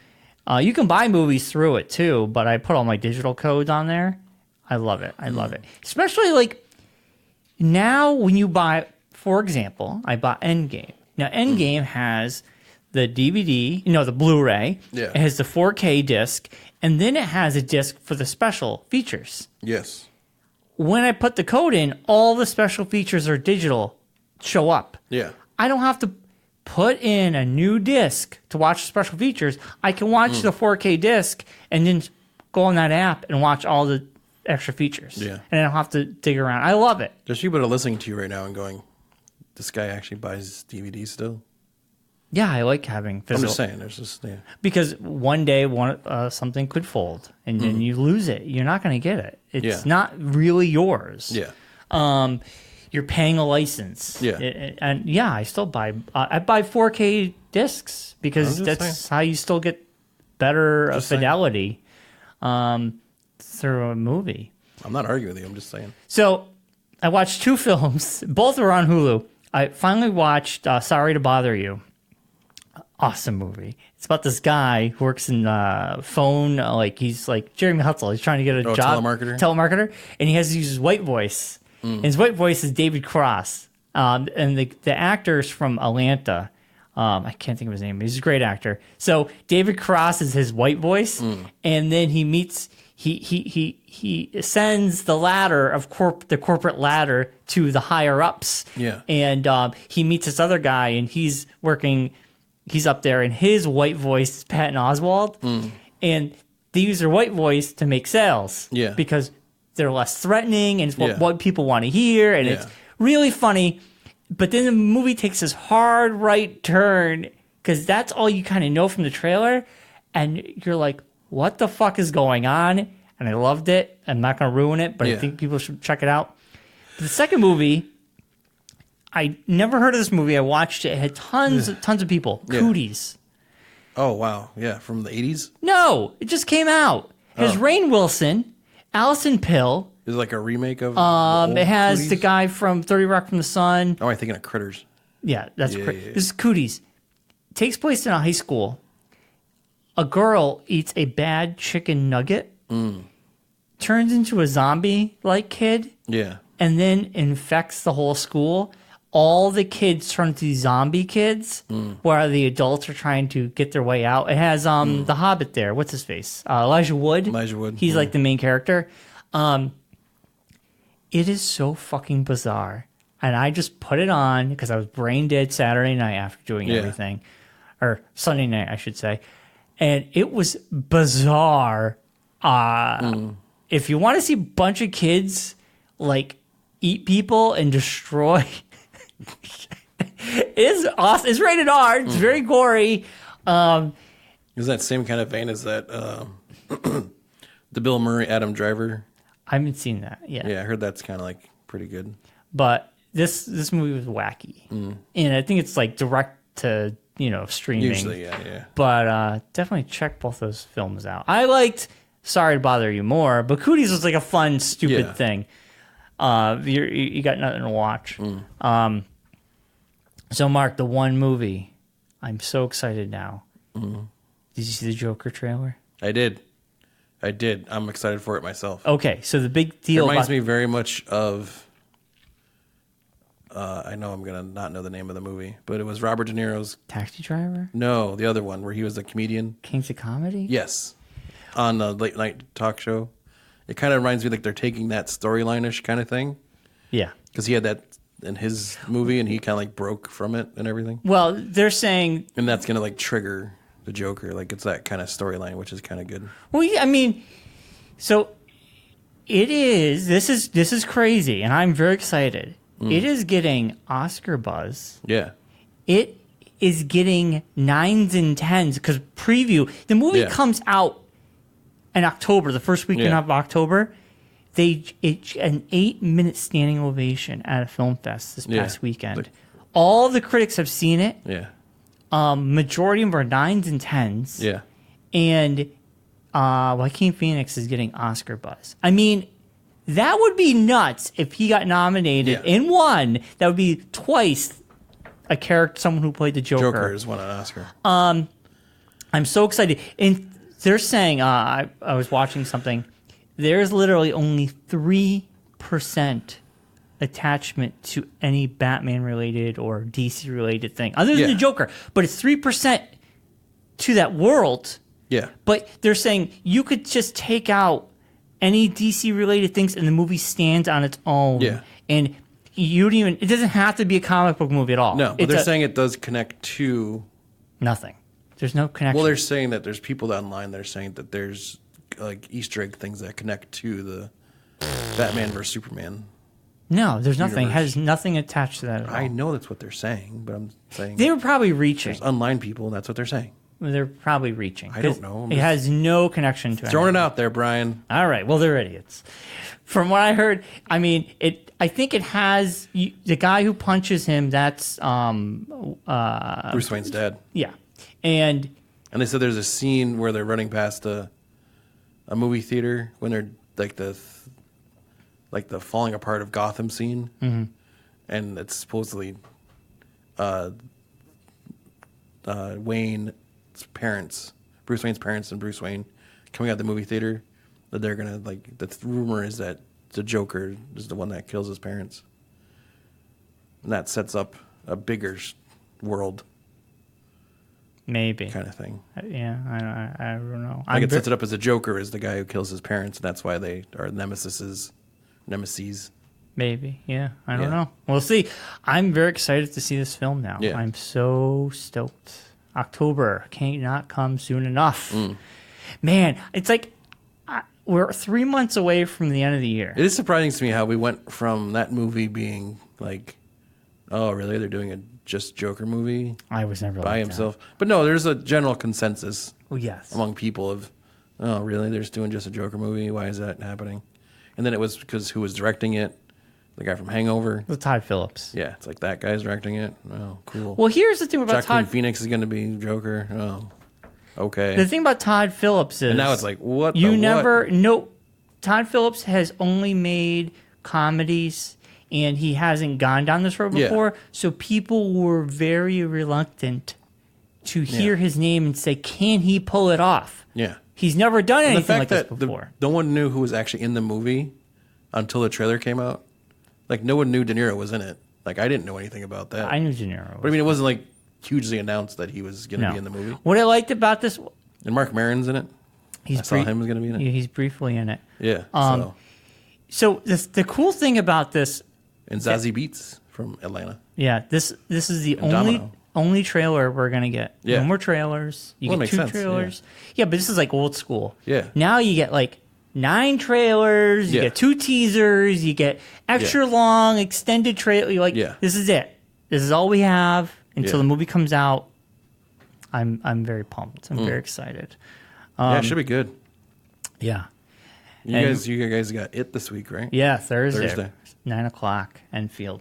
A: You can buy movies through it too, but I put all my digital codes on there. I love it. I love it. Especially now when you buy, for example, I bought Endgame. Now Endgame has the DVD, the Blu-ray.
B: Yeah.
A: It has the 4K disc. And then it has a disc for the special features.
B: Yes.
A: When I put the code in, all the special features are digital show up.
B: Yeah.
A: I don't have to put in a new disc to watch the special features. I can watch the 4K disc and then go on that app and watch all the extra features.
B: Yeah.
A: And I don't have to dig around. I love it.
B: There's people that are listening to you right now and going, this guy actually buys DVDs still?
A: Yeah, I like having physical.
B: I'm just saying, there's just
A: because one day something could fold and then you lose it. You're not going to get it. It's not really yours.
B: Yeah.
A: You're paying a license.
B: Yeah.
A: And I still buy. I buy 4K discs because that's how you still get better fidelity through a movie.
B: I'm not arguing with you. I'm just saying.
A: So I watched 2 films. Both are on Hulu. I finally watched Sorry to Bother You. Awesome movie. It's about this guy who works in phone, he's like Jeremy Hutzel. He's trying to get a job. Telemarketer. And he has to use his white voice. And his white voice is David Cross. And the actor's from Atlanta. I can't think of his name, but he's a great actor. So David Cross is his white voice. And then he ascends the ladder of the corporate ladder to the higher ups.
B: Yeah.
A: And he meets this other guy, and he's up there, and his white voice is Patton Oswalt. And they use their white voice to make sales.
B: Yeah.
A: Because they're less threatening, and it's what people want to hear, and it's really funny. But then the movie takes this hard right turn, because that's all you kind of know from the trailer, and you're like, what the fuck is going on? And I loved it. I'm not going to ruin it, but I think people should check it out. The second movie, I never heard of this movie. I watched it. It had tons of people. Cooties.
B: Oh, wow. Yeah, from the 80s?
A: No, it just came out. It has Rainn Wilson, Allison Pill.
B: Is it like a remake of
A: it has
B: Cooties?
A: the guy from 30 Rock from the Sun.
B: Oh, I'm thinking of Critters.
A: Yeah, that's This is Cooties. It takes place in a high school. A girl eats a bad chicken nugget, turns into a zombie-like kid, and then infects the whole school. All the kids turn into these zombie kids, where the adults are trying to get their way out. It has the Hobbit there. What's his face? Elijah Wood. He's like the main character. It is so fucking bizarre. And I just put it on because I was brain dead Saturday night after doing everything. Or Sunday night, I should say. And it was bizarre. If you want to see a bunch of kids like eat people and destroy, it's awesome. It's rated R. It's very gory.
B: Is that same kind of vein as that the Bill Murray Adam Driver?
A: I haven't seen that yet.
B: Yeah, I heard that's kind of like pretty good.
A: But this movie was wacky, and I think it's like direct to streaming.
B: Usually, yeah.
A: But definitely check both those films out. I liked Sorry to Bother You more, but Cooties was like a fun, stupid thing. You got nothing to watch. So, Mark, the one movie, I'm so excited now. Did you see the Joker trailer?
B: I did. I'm excited for it myself.
A: Okay, so the big deal
B: It reminds me very much of... I know I'm going to not know the name of the movie, but it was Robert De Niro's...
A: Taxi Driver?
B: No, the other one where he was a comedian.
A: Kings of Comedy?
B: Yes. On a late night talk show. It kind of reminds me like they're taking that storyline-ish kind of thing.
A: Yeah.
B: Because he had that in his movie and he kind of like broke from it and everything.
A: Well, they're saying...
B: And that's going to like trigger the Joker. Like it's that kind of storyline, which is kind of good.
A: Well, yeah, I mean, so it is... This is crazy, and I'm very excited. It is getting Oscar buzz.
B: Yeah.
A: It is getting 9s and 10s because preview. The movie comes out in October, the first weekend of October. It's an 8-minute standing ovation at a film fest this past weekend. All the critics have seen it.
B: Yeah.
A: Majority of them are 9s and 10s.
B: Yeah.
A: And Joaquin Phoenix is getting Oscar buzz. I mean, that would be nuts if he got nominated and won. That would be twice a character, someone who played the Joker.
B: Joker has won an Oscar.
A: I'm so excited. And they're saying, I was watching something, there's literally only 3% attachment to any Batman-related or DC-related thing, other than the Joker. But it's 3% to that world.
B: Yeah.
A: But they're saying you could just take out any DC-related things and the movie stands on its own.
B: Yeah.
A: And it doesn't have to be a comic book movie at all.
B: No, but they're saying it does connect to...
A: Nothing. There's no connection.
B: Well, they're saying that there's people online that are saying that there's like Easter egg things that connect to the Batman versus Superman.
A: No, there's nothing. It has nothing attached to that at all.
B: I know that's what they're saying, but I'm saying
A: they were probably reaching.
B: There's online people, and that's what they're saying.
A: They're probably reaching.
B: I don't know.
A: It has no connection to it.
B: Throwing it out there, Brian.
A: All right. Well, they're idiots. From what I heard, I mean, I think it has the guy who punches him. That's
B: Bruce Wayne's dad.
A: Yeah, and
B: they said there's a scene where they're running past a movie theater when they're like the falling apart of Gotham scene, and it's supposedly Wayne's parents, Bruce Wayne's parents, and Bruce Wayne coming out of the movie theater. That they're gonna the rumor is that the Joker is the one that kills his parents, and that sets up a bigger world.
A: Maybe
B: kind of thing.
A: Yeah, I don't know.
B: It sets it up as a Joker is the guy who kills his parents, and that's why they are nemesis.
A: Maybe, yeah. I don't know. We'll see. I'm very excited to see this film now. Yeah. I'm so stoked. October cannot come soon enough. Man, it's like we're 3 months away from the end of the year.
B: It is surprising to me how we went from that movie being like, oh, really? They're doing a just Joker movie?
A: I was never
B: by himself. But no, there's a general consensus
A: among
B: people of, oh, really? They're just doing just a Joker movie? Why is that happening? And then it was because who was directing it? The guy from Hangover.
A: The Todd Phillips.
B: Yeah, it's like that guy's directing it. Oh, cool.
A: Well, here's the thing about
B: Joaquin Phoenix is going to be Joker. Oh, okay.
A: The thing about Todd Phillips is...
B: And now it's like, what
A: you never... No, Todd Phillips has only made comedies, and he hasn't gone down this road before, so people were very reluctant to hear his name and say, can he pull it off?
B: Yeah.
A: He's never done anything like this before.
B: No one knew who was actually in the movie until the trailer came out. Like, no one knew De Niro was in it. Like, I didn't know anything about that.
A: I knew De Niro.
B: But I mean, it wasn't like hugely announced that he was going to be in the movie.
A: What I liked about this...
B: And Marc Maron's in it. I saw him was going to be in it.
A: He's briefly in it.
B: Yeah.
A: So the cool thing about this...
B: And Zazie Beetz from Atlanta.
A: Yeah, this is the only trailer we're going to get.
B: Yeah.
A: No more trailers. You get 2 trailers. Yeah, but this is like old school.
B: Yeah.
A: Now you get like 9 trailers, you get 2 teasers, you get extra long extended trailer. You're like, this is it. This is all we have until the movie comes out. I'm very pumped. I'm very excited.
B: Yeah, it should be good.
A: Yeah.
B: You guys got It this week, right?
A: Yeah, Thursday. 9 o'clock, Enfield.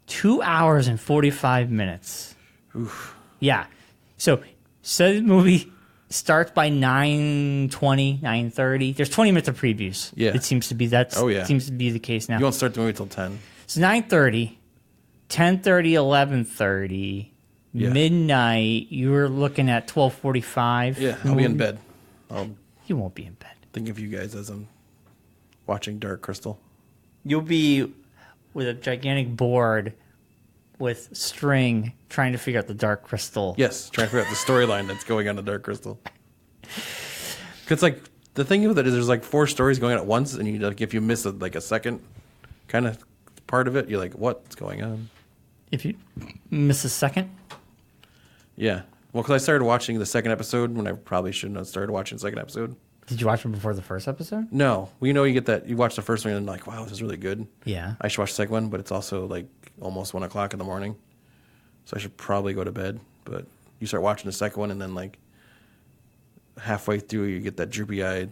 A: 2 hours and 45 minutes.
B: Oof.
A: Yeah. So the movie starts by 9:20, 9:30. There's 20 minutes of previews.
B: Yeah.
A: It seems to be seems to be the case now.
B: You won't start the movie till 10.
A: It's 9:30, 10:30, 11:30, midnight. You were looking at 12:45.
B: Yeah, I'll be in bed.
A: You won't be in bed.
B: Think of you guys as I'm watching Dark Crystal.
A: You'll be with a gigantic board with string trying to figure out the Dark Crystal.
B: Yes, trying to figure out the storyline that's going on the Dark Crystal. Because like the thing with it is there's like 4 stories going on at once, and you like if you miss a second kind of part of it, you're like, what's going on?
A: If you miss a second?
B: Yeah. Well, because I started watching the second episode when I probably shouldn't have started watching the second episode.
A: Did you watch it before the first episode?
B: No. Well, you get that. You watch the first one and like, wow, this is really good.
A: Yeah.
B: I should watch the second one, but it's also like almost 1 o'clock in the morning. So I should probably go to bed. But you start watching the second one and then like halfway through you get that droopy-eyed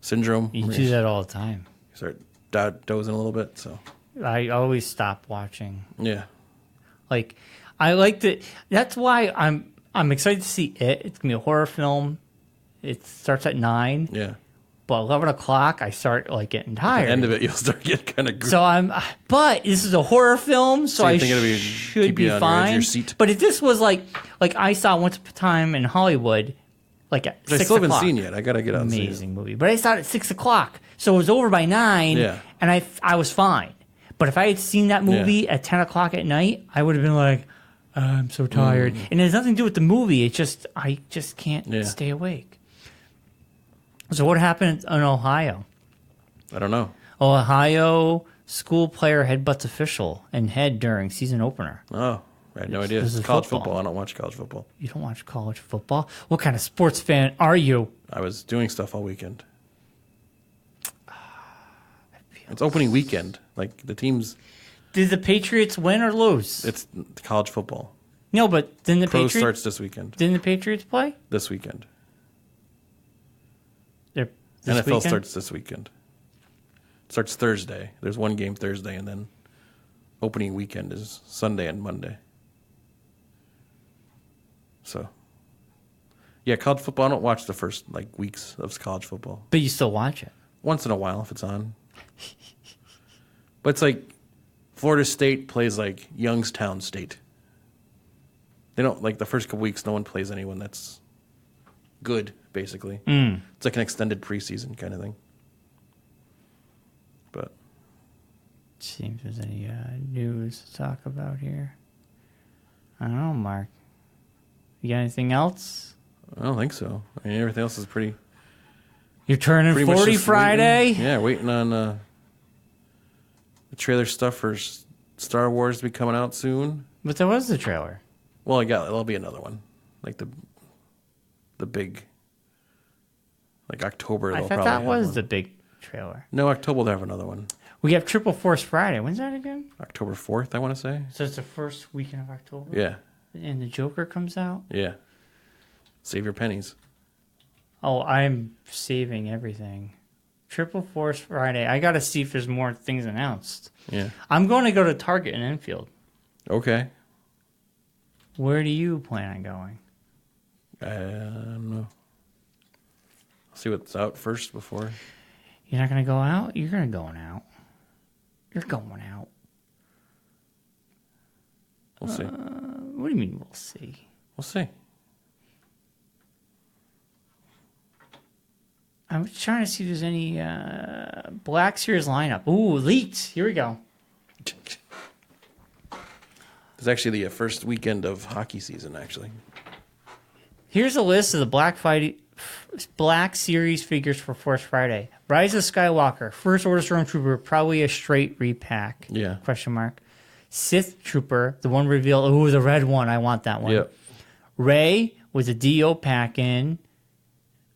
B: syndrome.
A: You do that all the time.
B: You start dozing a little bit. So
A: I always stop watching.
B: Yeah.
A: Like, I like to... That's why I'm excited to see it. It's going to be a horror film. It starts at 9.
B: Yeah.
A: But 11 o'clock, I start like getting tired.
B: At the end of it, you'll start getting kind of...
A: So but this is a horror film, so I should be fine.
B: Your seat.
A: But if this was like I saw Once Upon a Time in Hollywood, like at 6 o'clock.
B: I still haven't seen yet. I got to get out and see it.
A: Amazing movie. But I saw it at 6 o'clock. So it was over by 9, and I was fine. But if I had seen that movie at 10 o'clock at night, I would have been like, I'm so tired. And it has nothing to do with the movie. I just can't stay awake. So what happened in Ohio?
B: I don't know.
A: Ohio school player headbutts official and head during season opener.
B: Oh, I had no idea.
A: This is
B: college football. I don't watch college football.
A: You don't watch college football? What kind of sports fan are you?
B: I was doing stuff all weekend. It's opening weekend. Like, the teams...
A: Did the Patriots win or lose?
B: It's college football.
A: No, but didn't the Patriots...
B: starts this weekend.
A: Didn't the Patriots play?
B: This weekend.
A: This
B: NFL
A: weekend?
B: starts this weekend. Starts Thursday. There's one game Thursday, and then opening weekend is Sunday and Monday. So, yeah, college football, I don't watch the first, weeks of college football.
A: But you still watch it?
B: Once in a while if it's on. But it's like Florida State plays like Youngstown State. They don't, the first couple weeks, no one plays anyone that's good, basically. It's like an extended preseason kind of thing. But.
A: See if there's any news to talk about here. I don't know, Mark. You got anything else?
B: I don't think so. I mean, everything else is pretty...
A: You're turning 40 Friday?
B: Waiting on the trailer stuff for Star Wars to be coming out soon.
A: But there was the trailer.
B: Well, there'll be another one. The big... October.
A: I thought that was the big trailer.
B: No, October they'll have another one.
A: We have Triple Force Friday. When's that again?
B: October 4th, I want to say.
A: So it's the first weekend of October?
B: Yeah.
A: And the Joker comes out?
B: Yeah. Save your pennies.
A: Oh, I'm saving everything. Triple Force Friday. I got to see if there's more things announced.
B: Yeah.
A: I'm going to go to Target in Enfield.
B: Okay.
A: Where do you plan on going?
B: I don't know. I'll see what's out first before.
A: You're not going to go out? You're going to go out. You're going out.
B: We'll see.
A: What do you mean we'll see?
B: We'll see.
A: I'm trying to see if there's any Black Series lineup. Ooh, leaked. Here we go.
B: It's actually the first weekend of hockey season, actually.
A: Here's a list of the Black Series figures for Force Friday. Rise of Skywalker, First Order Stormtrooper, probably a straight repack.
B: Yeah.
A: Question mark. Sith Trooper, the one revealed. Ooh, the red one. I want that one.
B: Yep.
A: Rey with a Dio pack in.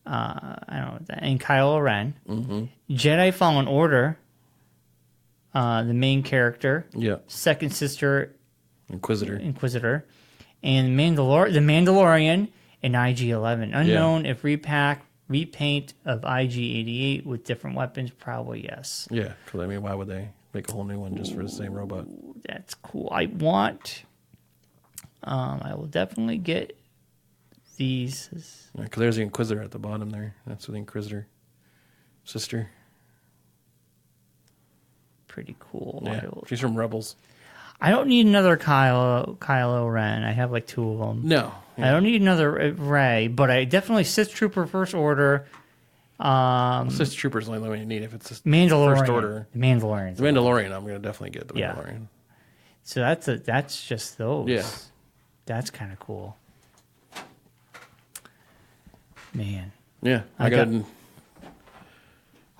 A: I don't know. And Kylo Ren. Mm-hmm. Jedi Fallen Order. The main character.
B: Yeah.
A: Second sister.
B: Inquisitor.
A: And the Mandalorian and IG-11. Unknown if repaint of IG-88 with different weapons. Probably yes.
B: Yeah. Because, I mean, why would they make a whole new one just for the same robot?
A: That's cool. I will definitely get these.
B: Because there's the Inquisitor at the bottom there. That's the Inquisitor sister.
A: Pretty cool.
B: Yeah. She's from Rebels.
A: I don't need another Kylo Ren. I have like two of them.
B: No.
A: Yeah. I don't need another Rey, but I definitely Sith Trooper First Order.
B: Sith Trooper's the only one you need if it's just
A: Mandalorian.
B: First Order.
A: The Mandalorian.
B: The Mandalorian, I'm going to definitely get the Mandalorian.
A: So that's just those.
B: Yeah.
A: That's kind of cool. Man.
B: Yeah. I got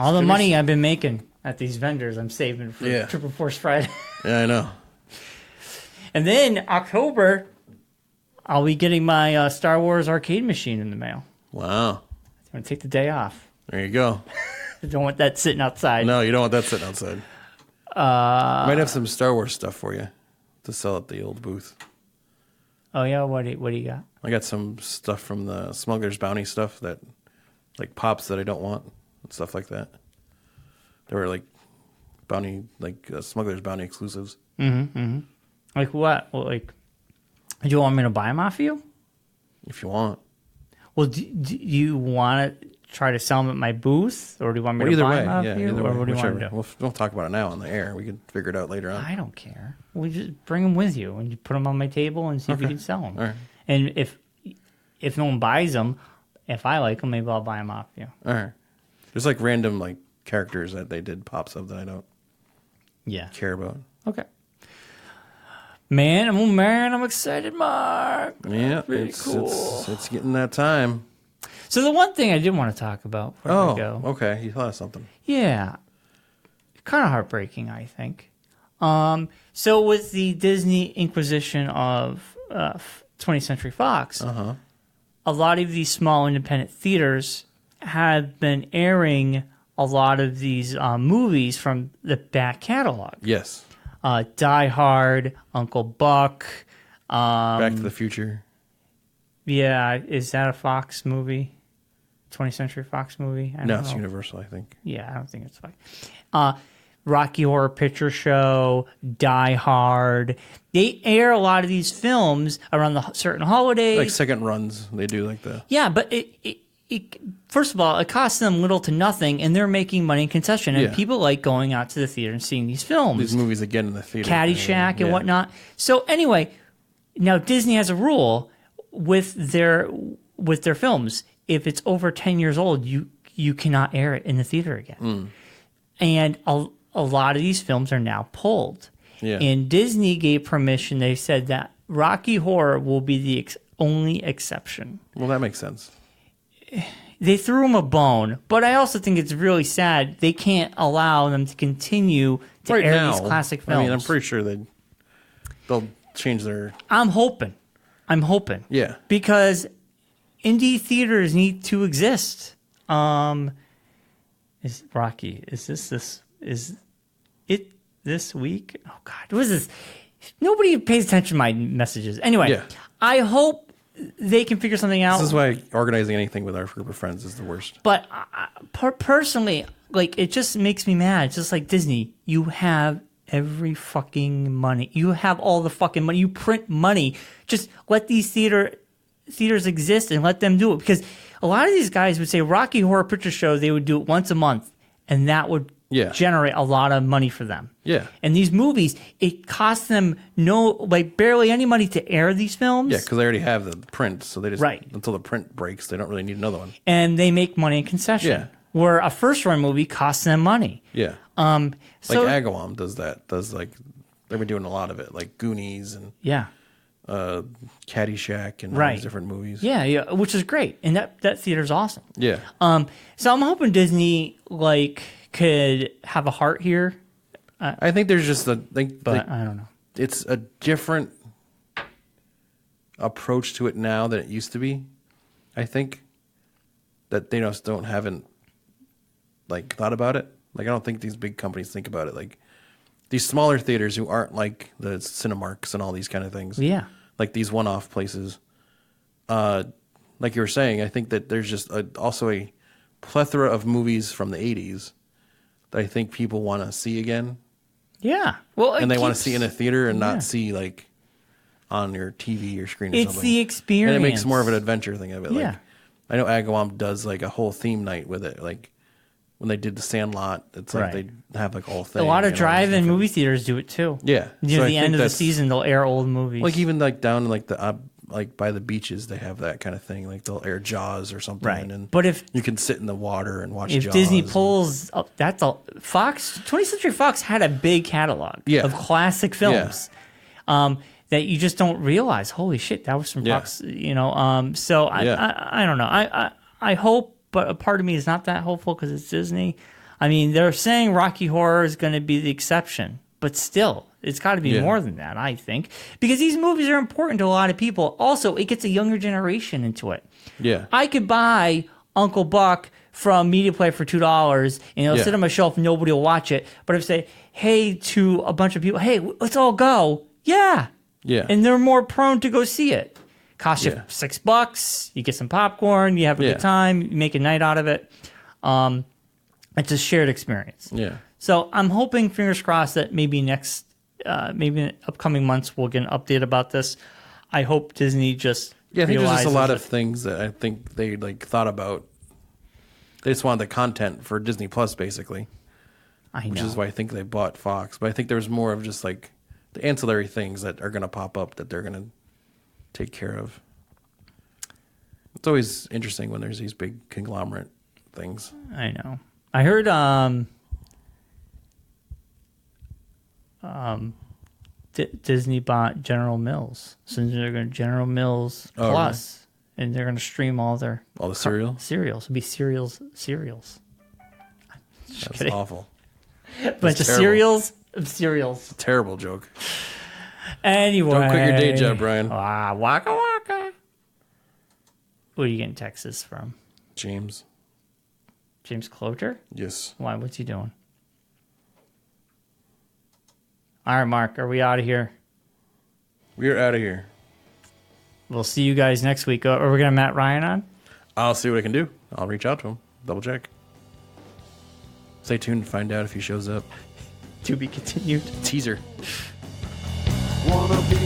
A: all the money I've been making at these vendors, I'm saving for Triple Force Friday.
B: Yeah, I know.
A: And then October, I'll be getting my Star Wars arcade machine in the mail.
B: Wow.
A: I'm going to take the day off.
B: There you go.
A: I don't want that sitting outside.
B: No, you don't want that sitting outside. I might have some Star Wars stuff for you to sell at the old booth.
A: Oh, yeah? What do you got?
B: I got some stuff from the Smuggler's Bounty stuff that, like pops that I don't want and stuff like that. They were like Smuggler's Bounty exclusives.
A: Mm-hmm. Mm-hmm. Like what? Well, like, do you want me to buy them off you?
B: If you want.
A: Well, do you want to try to sell them at my booth, or do you want me to buy them off you? Or what do you want to do?
B: We'll talk about it now on the air. We can figure it out later on.
A: I don't care. We just bring them with you and you put them on my table and see if we can sell them.
B: All right.
A: And if no one buys them, if I like them, maybe I'll buy them off you.
B: All right. There's like random like characters that they did pops of that I don't care about.
A: Okay. Man, I'm excited, Mark.
B: Yeah,
A: cool.
B: It's getting that time.
A: So the one thing I did want to talk about before we go.
B: Okay. You thought of something.
A: Yeah. Kind of heartbreaking, I think. So with the Disney Inquisition of 20th Century Fox, a lot of these small independent theaters have been airing a lot of these movies from the back catalog.
B: Yes.
A: Die Hard, Uncle Buck.
B: Back to the Future.
A: Yeah, is that a Fox movie? 20th Century Fox movie?
B: No, it's Universal, I think.
A: Yeah, I don't think it's Fox. Rocky Horror Picture Show, Die Hard. They air a lot of these films around the certain holidays.
B: Like second runs, they do like that.
A: Yeah, but it first of all, it costs them little to nothing, and they're making money in concession. And people like going out to the theater and seeing these films.
B: These movies again in the theater.
A: Caddyshack and whatnot. So anyway, now Disney has a rule with their films. If it's over 10 years old, you cannot air it in the theater again. And a lot of these films are now pulled. Yeah. And Disney gave permission. They said that Rocky Horror will be the only exception.
B: Well, that makes sense.
A: They threw him a bone, but I also think it's really sad they can't allow them to continue to air these classic films.
B: I mean, I'm pretty sure they'll change their... I'm hoping.
A: Yeah. Because indie theaters need to exist. Is Rocky, is it this week? Oh God, what is this? Nobody pays attention to my messages. Anyway, I hope they can figure something out.
B: This is why organizing anything with our group of friends is the worst.
A: But personally, like, it just makes me mad. It's just like Disney, you have every fucking money. You have all the fucking money. You print money. Just let these theaters exist and let them do it. Because a lot of these guys would say Rocky Horror Picture Show, they would do it once a month, and that would generate a lot of money for them.
B: Yeah.
A: And these movies, it costs them barely any money to air these films.
B: Yeah, because they already have the print, so they just until the print breaks, they don't really need another one.
A: And they make money in concession.
B: Yeah.
A: Where a first run movie costs them money.
B: Yeah. Like Agawam does that. They've been doing a lot of it, like Goonies and Caddyshack and all these different movies.
A: Yeah, which is great, and that theater's awesome.
B: Yeah.
A: So I'm hoping Disney could have a heart here.
B: I think there's just I
A: don't know.
B: It's a different approach to it now than it used to be. I think that they haven't thought about it. Like, I don't think these big companies think about it. Like, these smaller theaters who aren't like the Cinemarks and all these kind of things.
A: Yeah.
B: Like these one-off places. Like you were saying, I think that there's just also a plethora of movies from the 80s that I think people want to see again.
A: Yeah. Well,
B: and they want to see in a theater and not see like on your TV or screen or something.
A: It's the experience.
B: And it makes more of an adventure thing of it. Yeah. Like, I know Agawam does like a whole theme night with it. Like, when they did The Sandlot, it's like they have like a whole thing.
A: A lot of drive-in movie theaters do it too.
B: Yeah.
A: Near the end of the season, they'll air old movies.
B: Like even like down in like the like by the beaches, they have that kind of thing. Like they'll air Jaws or something.
A: Right.
B: And
A: but if
B: you can sit in the water and watch Jaws.
A: If Disney pulls up, that's all. 20th Century Fox had a big catalog of classic films that you just don't realize. Holy shit, that was from Fox. You know. So I don't know. I hope. But a part of me is not that hopeful because it's Disney. I mean, they're saying Rocky Horror is going to be the exception. But still, it's got to be more than that, I think. Because these movies are important to a lot of people. Also, it gets a younger generation into it.
B: Yeah.
A: I could buy Uncle Buck from Media Play for $2, and it'll sit on my shelf and nobody will watch it. But if I say, hey, to a bunch of people, hey, let's all go. Yeah.
B: Yeah.
A: And they're more prone to go see it. Cost you $6. You get some popcorn. You have a good time. You make a night out of it. It's a shared experience.
B: Yeah.
A: So I'm hoping, fingers crossed, that maybe maybe in the upcoming months we'll get an update about this. I hope Disney just
B: I think there's just a lot of things that I think they thought about. They just wanted the content for Disney Plus, basically.
A: I know.
B: Which is why I think they bought Fox. But I think there's more of just like the ancillary things that are going to pop up that they're going to take care of. It's always interesting when there's these big conglomerate things.
A: I know. I heard Disney bought General Mills, so they're going to General Mills Plus, and they're going to stream all the
B: cereal.
A: Cereals. It'll be cereals.
B: That's awful.
A: Bunch of cereals. It's
B: a terrible joke.
A: Anyway.
B: Don't quit your day job, Brian.
A: Waka waka. Where are you getting Texas from?
B: James.
A: James Cloutier?
B: Yes.
A: Why? What's he doing? All right, Mark, are we out of here?
B: We are out of here.
A: We'll see you guys next week. Are we going to Matt Ryan on?
B: I'll see what I can do. I'll reach out to him. Double check. Stay tuned to find out if he shows up.
A: To be continued.
B: Teaser.
C: Wanna be